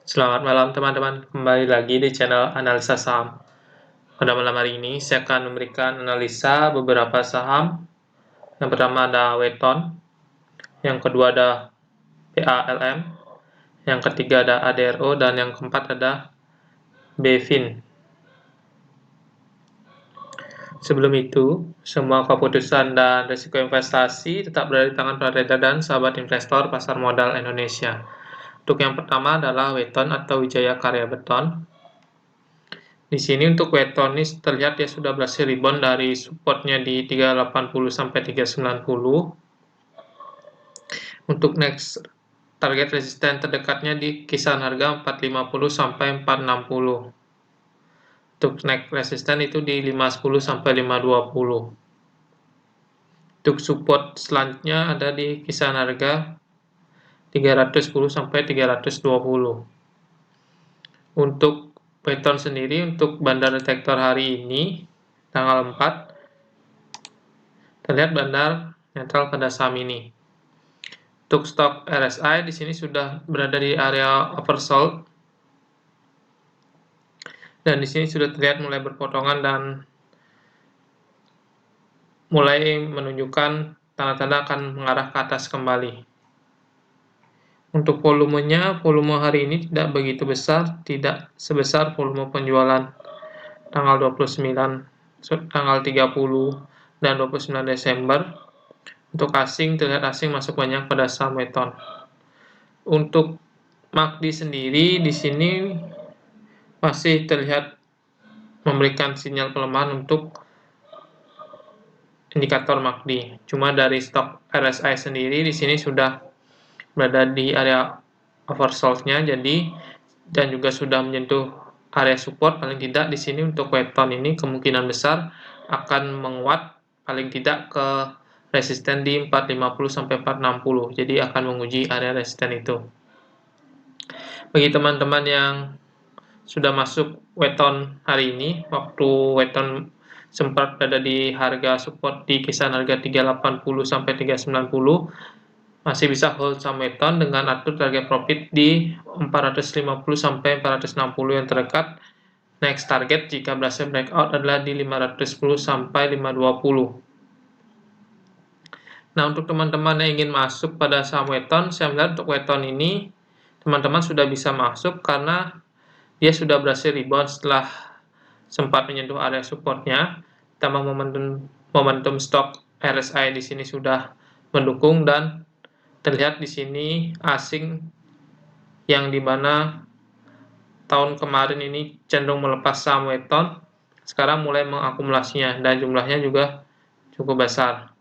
Selamat malam teman-teman, kembali lagi di channel Analisa Saham. Pada malam hari ini saya akan memberikan analisa beberapa saham. Yang pertama ada Weton, yang kedua ada PALM, yang ketiga ada ADRO, dan yang keempat ada BVIN. Sebelum itu, semua keputusan dan risiko investasi tetap berada di tangan para trader dan sahabat investor pasar modal Indonesia. Untuk yang pertama adalah Weton atau Wijaya Karya Beton. Di sini untuk Weton ini terlihat dia sudah berhasil rebound dari supportnya di 380 sampai 390. Untuk next target resisten terdekatnya di kisaran harga 450 sampai 460. Untuk next resisten itu di 510 sampai 520. Untuk support selanjutnya ada di kisaran harga 310 sampai 320. Untuk Weton sendiri untuk bandar detektor hari ini tanggal 4 terlihat bandar netral pada saham ini. Untuk stok RSI di sini sudah berada di area oversold dan di sini sudah terlihat mulai berpotongan dan mulai menunjukkan tanda-tanda akan mengarah ke atas kembali. Untuk volumenya, volume hari ini tidak begitu besar, tidak sebesar volume penjualan tanggal 29, tanggal 30 dan 29 Desember. Untuk asing, terlihat asing masuk banyak pada saham Weton. Untuk MACD sendiri di sini masih terlihat memberikan sinyal pelemahan untuk indikator MACD. Cuma dari stok RSI sendiri di sini sudah berada di area oversold-nya, jadi dan juga sudah menyentuh area support. Paling tidak di sini untuk Weton ini kemungkinan besar akan menguat paling tidak ke resisten di 450 sampai 460. Jadi akan menguji area resisten itu. Bagi teman-teman yang sudah masuk Weton hari ini, waktu Weton sempat berada di harga support di kisaran harga 380 sampai 390, masih bisa hold saham Weton dengan atur target profit di 450 sampai 460 yang terdekat. Next target jika berhasil breakout adalah di 510 sampai 520. Nah, untuk teman-teman yang ingin masuk pada saham Weton, saya melihat untuk Weton ini teman-teman sudah bisa masuk karena dia sudah berhasil rebound setelah sempat menyentuh area supportnya. Tambah momentum stok RSI di sini sudah mendukung dan terlihat di sini asing yang dimana tahun kemarin ini cenderung melepas saham Weton, sekarang mulai mengakumulasinya dan jumlahnya juga cukup besar.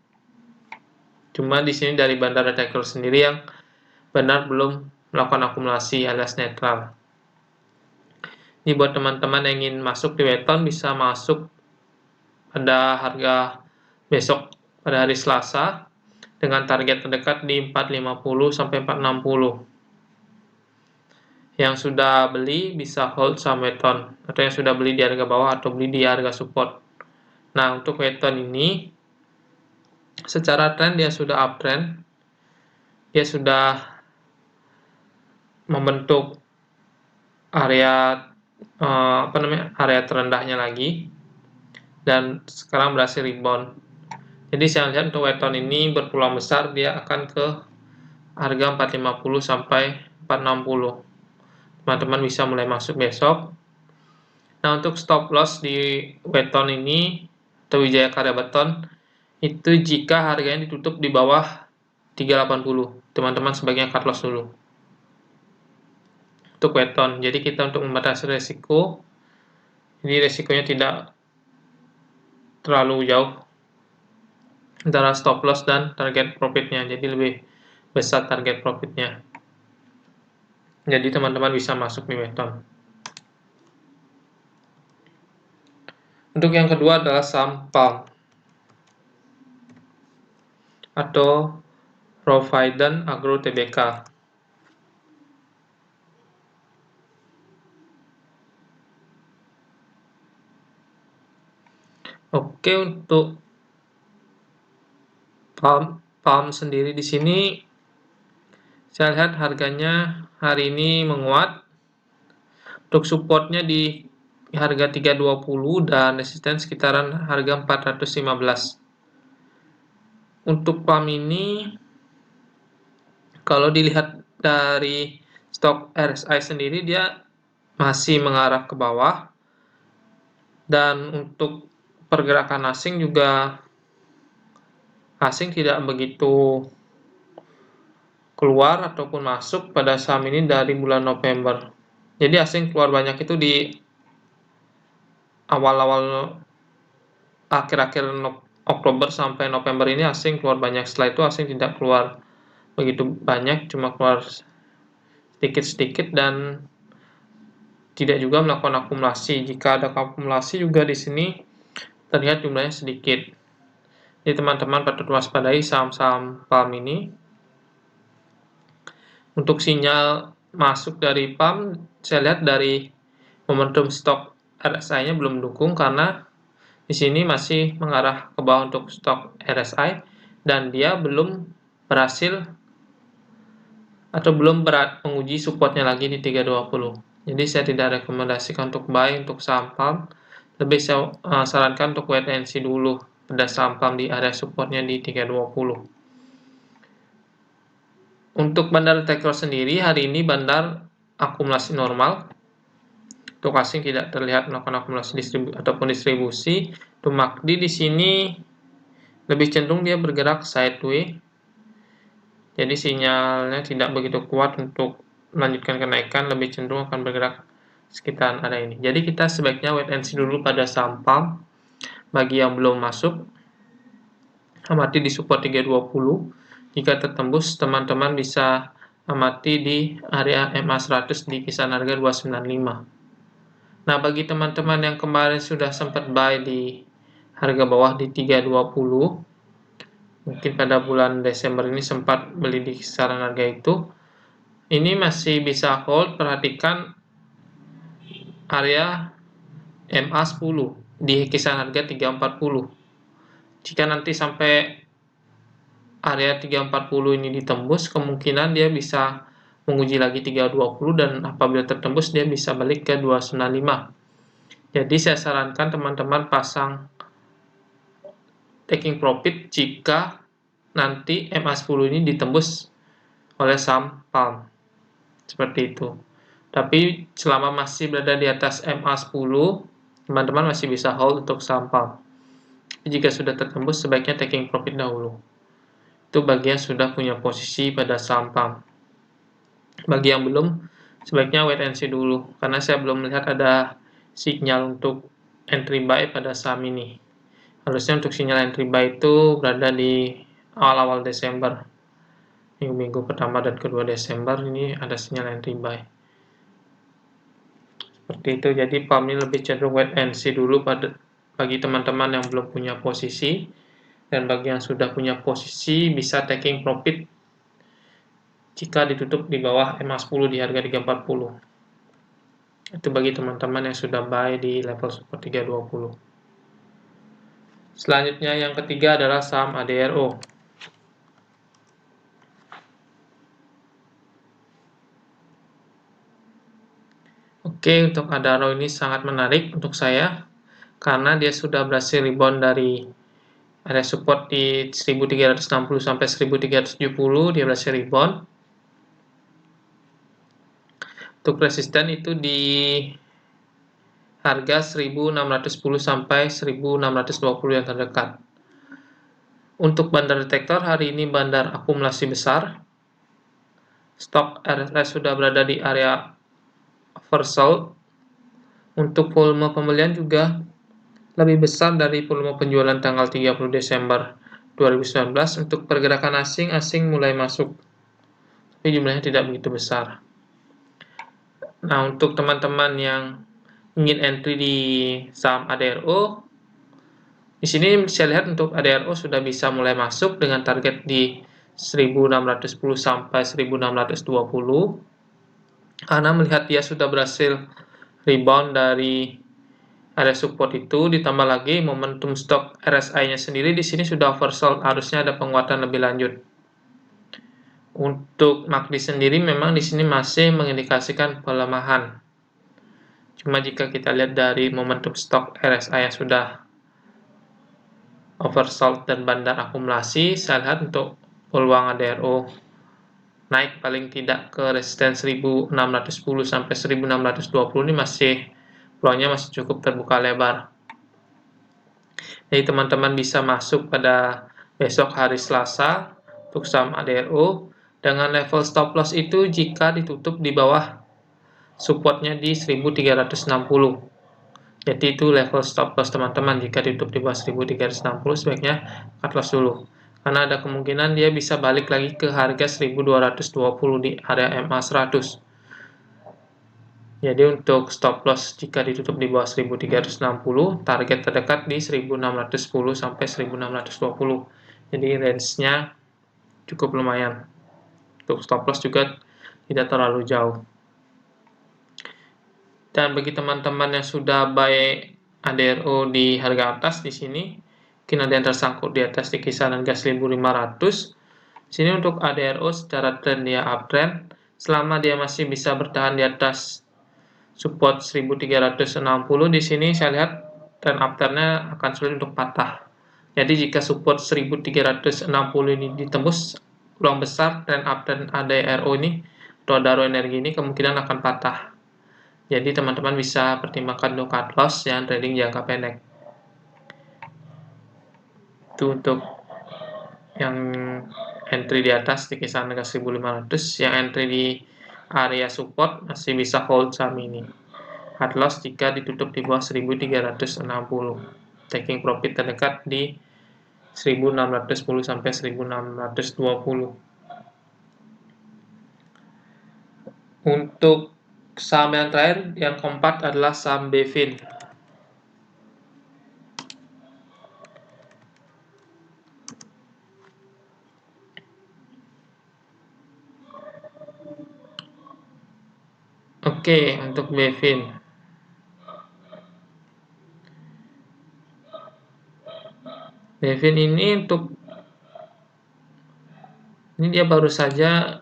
Cuma di sini dari bandar detektor sendiri yang benar belum melakukan akumulasi alias netral. Ini buat teman-teman yang ingin masuk di Weton bisa masuk pada harga besok pada hari Selasa dengan target terdekat di 450 sampai 460. Yang sudah beli bisa hold saham Weton, atau yang sudah beli di harga bawah atau beli di harga support. Nah, untuk Weton ini secara tren dia sudah uptrend, dia sudah membentuk area area terendahnya lagi dan sekarang berhasil rebound. Jadi saya lihat untuk Weton ini berpeluang besar dia akan ke harga 450 sampai 460. Teman-teman bisa mulai masuk besok. Nah, untuk stop loss di Weton ini atau Wijaya Karya Beton itu jika harganya ditutup di bawah 380. Teman-teman sebaiknya cut loss dulu. Untuk Weton, jadi kita untuk membatasi resiko, ini resikonya tidak terlalu jauh antara stop loss dan target profitnya, jadi lebih besar target profitnya. Jadi teman-teman bisa masuk di Weton. Untuk yang kedua adalah saham PALM atau Provident Agro Tbk. Oke, untuk PALM sendiri di sini saya lihat harganya hari ini menguat Untuk supportnya di harga 320 dan resisten sekitaran harga 415. Untuk pump ini kalau dilihat dari stok RSI sendiri dia masih mengarah ke bawah, dan untuk pergerakan asing juga tidak begitu keluar ataupun masuk pada saham ini dari bulan November. Jadi asing keluar banyak itu di awal-awal akhir-akhir Oktober sampai November ini asing keluar banyak. Setelah itu asing tidak keluar begitu banyak, cuma keluar sedikit-sedikit dan tidak juga melakukan akumulasi. Jika ada akumulasi juga di sini terlihat jumlahnya sedikit. Jadi teman-teman patut waspadai saham-saham pump ini. Untuk sinyal masuk dari pump, saya lihat dari momentum stok RSI-nya belum mendukung karena di sini masih mengarah ke bawah untuk stok RSI dan dia belum berhasil atau belum menguji supportnya lagi di 320. Jadi saya tidak rekomendasikan untuk buy untuk saham pump. Lebih saya sarankan untuk wait and see dulu pada saham pump di area supportnya di 320. Untuk bandar taker sendiri hari ini bandar akumulasi normal. Untuk asing tidak terlihat melakukan akumulasi distribusi. Untuk MACD di sini lebih cenderung dia bergerak sideways. Jadi sinyalnya tidak begitu kuat untuk melanjutkan kenaikan, lebih cenderung akan bergerak sekitaran area ini. Jadi kita sebaiknya wait and see dulu pada saham pump. Bagi yang belum masuk, amati di support 320. Jika tertembus, teman-teman bisa amati di area MA100 di kisaran harga 295. Nah, bagi teman-teman yang kemarin sudah sempat buy di harga bawah di 320, mungkin pada bulan Desember ini sempat beli di kisaran harga itu, ini masih bisa hold. Perhatikan area MA10 di kisaran harga 340. Jika nanti sampai area 340 ini ditembus, kemungkinan dia bisa menguji lagi 320 dan apabila tertembus dia bisa balik ke 295. Jadi saya sarankan teman-teman pasang taking profit jika nanti MA10 ini ditembus oleh saham pump. Seperti itu. Tapi selama masih berada di atas MA10, teman-teman masih bisa hold untuk saham pump. Jika sudah tertembus, sebaiknya taking profit dahulu. Itu bagi yang sudah punya posisi pada saham pump. Bagi yang belum, sebaiknya wait and see dulu, karena saya belum melihat ada sinyal untuk entry buy pada saham ini. Harusnya untuk sinyal entry buy itu berada di awal-awal Desember. Minggu-minggu pertama dan kedua Desember ini ada sinyal entry buy. Seperti itu, jadi pump ini lebih cenderung wait and see dulu bagi teman-teman yang belum punya posisi, dan bagi yang sudah punya posisi bisa taking profit jika ditutup di bawah MA10 di harga 340. Itu bagi teman-teman yang sudah buy di level support 320. Selanjutnya yang ketiga adalah saham ADRO. Oke, untuk ADRO ini sangat menarik untuk saya karena dia sudah berhasil rebound dari area support di 1360 sampai 1370, dia berhasil rebound. Untuk resisten itu di harga 1610 sampai 1620 yang terdekat. Untuk bandar detektor hari ini bandar akumulasi besar. Stok RSI sudah berada di area oversold. Untuk volume pembelian juga lebih besar dari volume penjualan tanggal 30 Desember 2019. Untuk pergerakan asing mulai masuk, tapi jumlahnya tidak begitu besar. Nah, untuk teman-teman yang ingin entry di saham ADRO, di sini saya lihat untuk ADRO sudah bisa mulai masuk dengan target di 1610 sampai 1620. Karena melihat dia sudah berhasil rebound dari area support itu, ditambah lagi momentum stok RSI-nya sendiri di sini sudah oversold, harusnya ada penguatan lebih lanjut. Untuk MACD sendiri memang di sini masih mengindikasikan pelemahan. Cuma jika kita lihat dari momentum stok RSI yang sudah oversold dan bandar akumulasi, saya lihat untuk peluang ADRO naik paling tidak ke resisten 1610 sampai 1620 ini peluangnya masih cukup terbuka lebar. Jadi teman-teman bisa masuk pada besok hari Selasa untuk saham ADRO dengan level stop loss itu jika ditutup di bawah supportnya di 1360. Jadi itu level stop loss teman-teman. Jika ditutup di bawah 1360 sebaiknya cut loss dulu, karena ada kemungkinan dia bisa balik lagi ke harga 1220 di area MA 100. Jadi untuk stop loss jika ditutup di bawah 1360, target terdekat di 1610 sampai 1620. Jadi range-nya cukup lumayan. Untuk stop loss juga tidak terlalu jauh. Dan bagi teman-teman yang sudah buy ADRO di harga atas di sini, mungkin ada yang tersangkut di atas di kisaran harga 1500. Sini untuk ADRO secara trend dia uptrend, selama dia masih bisa bertahan di atas support 1360 di sini saya lihat trend uptrend-nya akan sulit untuk patah. Jadi jika support 1360 ini ditembus, peluang besar trend uptrend ADRO ini atau Adaro Energi ini kemungkinan akan patah. Jadi teman-teman bisa pertimbangkan untuk cut loss yang trading jangka pendek. Itu untuk yang entry di atas di kisaran harga 1500, yang entry di area support masih bisa hold saham ini. Cut loss jika ditutup di bawah 1360. Taking profit terdekat di 1610 sampai 1620. Untuk saham yang terakhir, yang keempat adalah saham Bevin. Oke, untuk Bevin. Bevin ini ini dia baru saja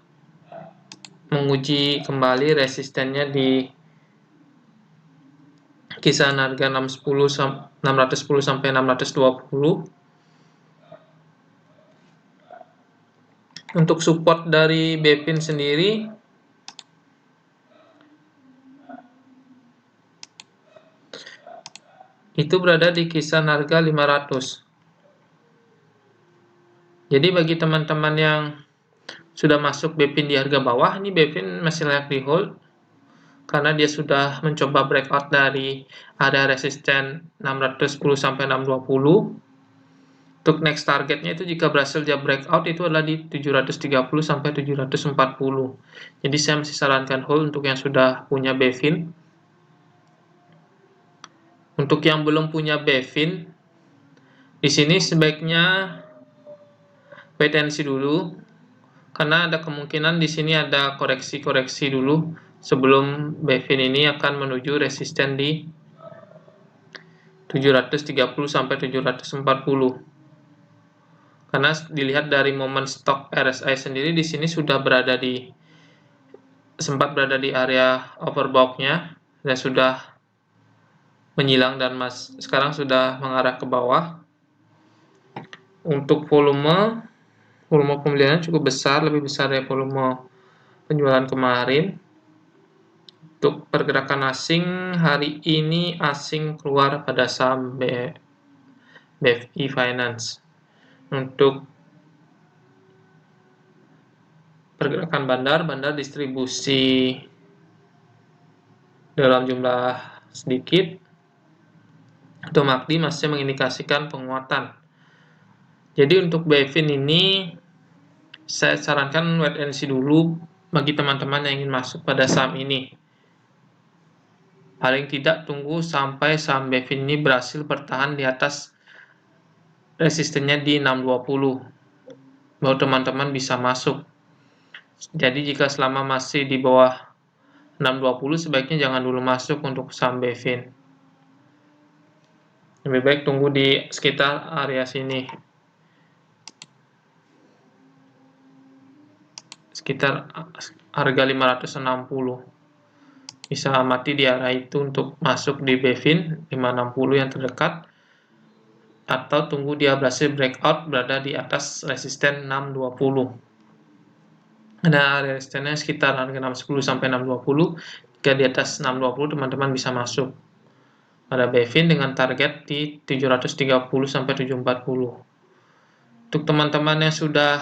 menguji kembali resistennya di kisaran harga 610 sampai 620. Untuk support dari Bevin sendiri itu berada di kisaran harga 500. Jadi bagi teman-teman yang sudah masuk Bevin di harga bawah, ini Bevin masih layak di hold karena dia sudah mencoba breakout dari area resisten 610 sampai 620. Untuk next targetnya itu jika berhasil dia breakout itu adalah di 730 sampai 740. Jadi saya masih sarankan hold untuk yang sudah punya Bevin. Untuk yang belum punya Bevin, di sini sebaiknya wait and see dulu, karena ada kemungkinan di sini ada koreksi-koreksi dulu sebelum Bevin ini akan menuju resisten di 730 sampai 740. Karena dilihat dari momen stok RSI sendiri di sini sudah sempat berada di area overbought-nya dan sudah menyilang dan sekarang sudah mengarah ke bawah. Untuk volume pembeliannya cukup besar, lebih besar dari volume penjualan kemarin. Untuk pergerakan asing hari ini, asing keluar pada saham BFI Finance. Untuk pergerakan bandar distribusi dalam jumlah sedikit. Untuk MACD masih mengindikasikan penguatan. Jadi untuk Bevin ini saya sarankan wait and see dulu bagi teman-teman yang ingin masuk pada saham ini. Paling tidak tunggu sampai saham Bevin ini berhasil bertahan di atas resistennya di 620. Baru teman-teman bisa masuk. Jadi jika selama masih di bawah 620 sebaiknya jangan dulu masuk untuk saham Bevin. Lebih baik tunggu di sekitar area sini. Sekitar harga 560. bisa amati di area itu untuk masuk di Bevin 560 yang terdekat, atau tunggu dia berhasil breakout berada di atas resisten 620. Ada area resistennya sekitar harga 610 sampai 620. Jika di atas 620 teman-teman bisa masuk pada Bevin dengan target di 730 sampai 740. Untuk teman-teman yang sudah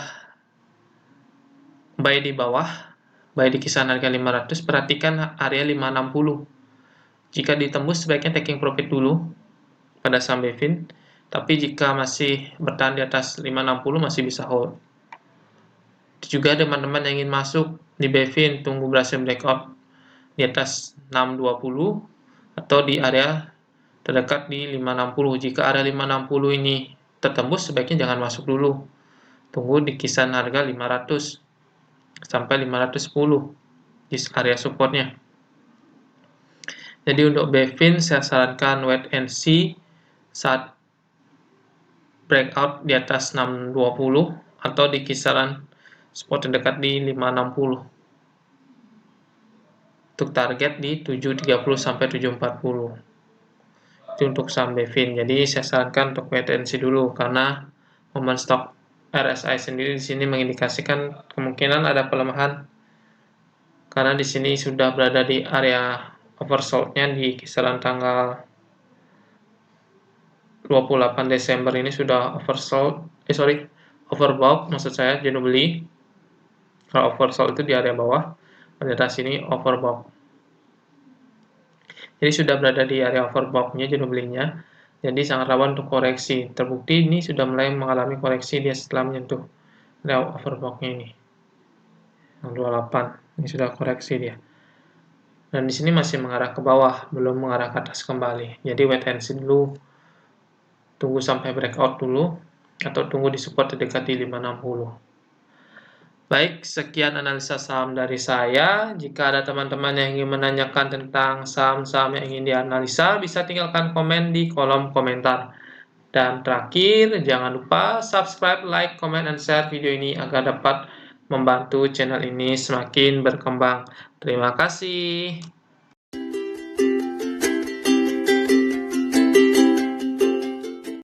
buy di bawah, buy di kisaran harga 500, perhatikan area 560. Jika ditembus sebaiknya taking profit dulu pada saham Bevin, tapi jika masih bertahan di atas 560 masih bisa hold. Juga teman-teman yang ingin masuk di Bevin, tunggu berhasil breakout di atas 620 atau di area terdekat di 560. Jika area 560 ini tertembus, sebaiknya jangan masuk dulu. Tunggu di kisaran harga 500 sampai 510 di area supportnya. Jadi untuk Bevin saya sarankan wait and see saat breakout di atas 620 atau di kisaran support terdekat di 560. Untuk target di 730 sampai 740. Itu untuk saham Bevin. Jadi saya sarankan untuk wait and see dulu karena momen stok RSI sendiri di sini mengindikasikan kemungkinan ada pelemahan karena di sini sudah berada di area oversold-nya di kisaran tanggal 28 Desember ini sudah overbought maksud saya, jenuh beli. Kalau oversold itu di area bawah, pada sini overbought. Jadi sudah berada di area overbought-nya, jenuh belinya. Jadi sangat rawan untuk koreksi. Terbukti ini sudah mulai mengalami koreksi dia setelah menyentuh area overbought-nya ini. Yang 28, ini sudah koreksi dia. Dan di sini masih mengarah ke bawah, belum mengarah ke atas kembali. Jadi wait and see dulu, tunggu sampai breakout dulu, atau tunggu di support terdekat di 560. Baik, sekian analisa saham dari saya. Jika ada teman-teman yang ingin menanyakan tentang saham-saham yang ingin dianalisa, bisa tinggalkan komen di kolom komentar. Dan terakhir, jangan lupa subscribe, like, comment, dan share video ini agar dapat membantu channel ini semakin berkembang. Terima kasih.